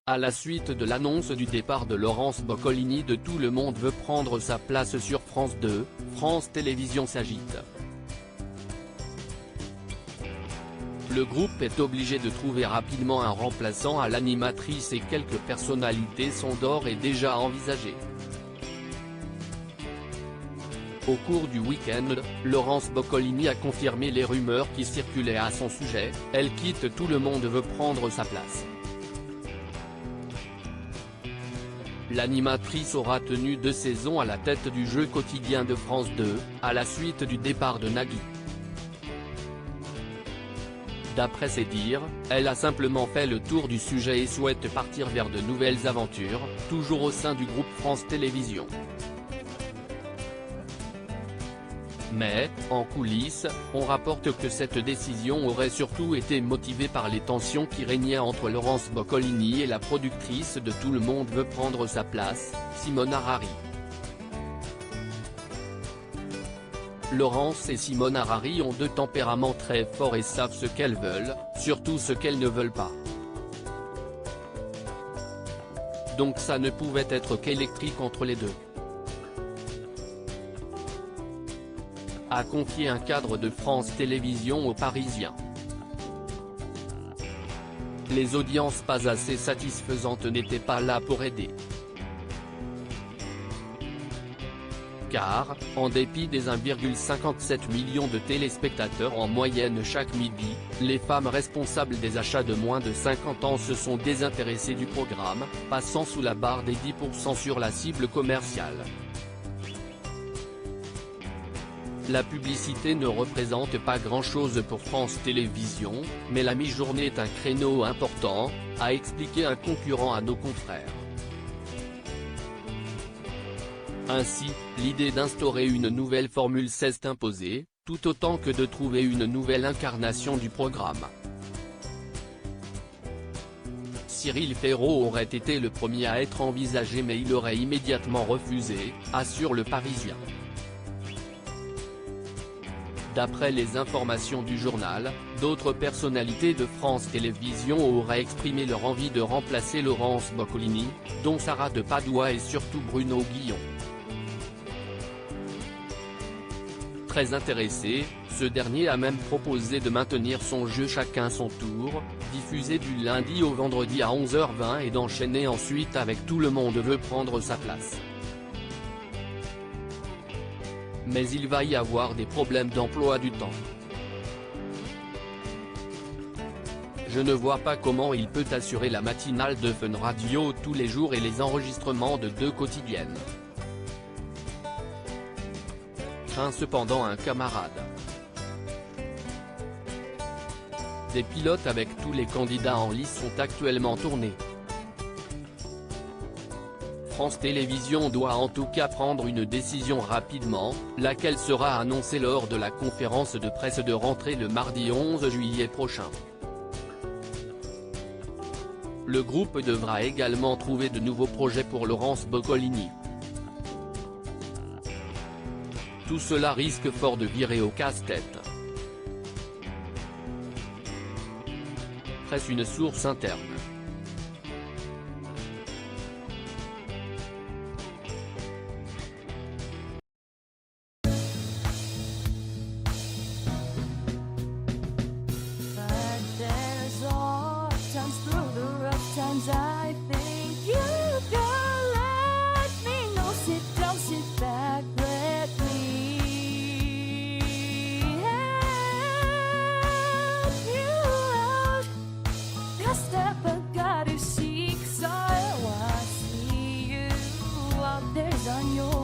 À la suite de l'annonce du départ de Laurence Boccolini de Tout le monde veut prendre sa place sur France 2, France Télévisions s'agite. Le groupe est obligé de trouver rapidement un remplaçant à l'animatrice et quelques personnalités sont d'ores et déjà envisagées. Au cours du week-end, Laurence Boccolini a confirmé les rumeurs qui circulaient à son sujet, elle quitte Tout le monde veut prendre sa place. L'animatrice aura tenu 2 saisons à la tête du jeu quotidien de France 2, à la suite du départ de Nagui. D'après ses dires, elle a simplement fait le tour du sujet et souhaite partir vers de nouvelles aventures, toujours au sein du groupe France Télévisions. Mais, en coulisses, on rapporte que cette décision aurait surtout été motivée par les tensions qui régnaient entre Laurence Boccolini et la productrice de Tout le monde veut prendre sa place, Simone Harary. Laurence et Simone Harary ont 2 tempéraments très forts et savent ce qu'elles veulent, surtout ce qu'elles ne veulent pas. Donc ça ne pouvait être qu'électrique entre les deux. A confié un cadre de France Télévisions aux Parisiens. Les audiences pas assez satisfaisantes n'étaient pas là pour aider. Car, en dépit des 1,57 million de téléspectateurs en moyenne chaque midi, les femmes responsables des achats de moins de 50 ans se sont désintéressées du programme, passant sous la barre des 10% sur la cible commerciale. La publicité ne représente pas grand-chose pour France Télévisions, mais la mi-journée est un créneau important, a expliqué un concurrent à nos confrères. Ainsi, l'idée d'instaurer une nouvelle formule s'est imposée, tout autant que de trouver une nouvelle incarnation du programme. Cyril Ferraud aurait été le premier à être envisagé mais il aurait immédiatement refusé, assure le Parisien. D'après les informations du journal, d'autres personnalités de France Télévisions auraient exprimé leur envie de remplacer Laurence Boccolini, dont Sarah de Padoue et surtout Bruno Guillon. Très intéressé, ce dernier a même proposé de maintenir son jeu Chacun son tour, diffusé du lundi au vendredi à 11h20 et d'enchaîner ensuite avec Tout le monde veut prendre sa place. Mais il va y avoir des problèmes d'emploi du temps. Je ne vois pas comment il peut assurer la matinale de Fun Radio tous les jours et les enregistrements de 2 quotidiennes. Craint cependant un camarade. Des pilotes avec tous les candidats en lice sont actuellement tournés. France Télévisions doit en tout cas prendre une décision rapidement, laquelle sera annoncée lors de la conférence de presse de rentrée le mardi 11 juillet prochain. Le groupe devra également trouver de nouveaux projets pour Laurence Boccolini. Tout cela risque fort de virer au casse-tête. Presse une source interne. I think you can let me know. Sit down, sit back, let me help you out. The step I gotta seek, so I see you out there's on your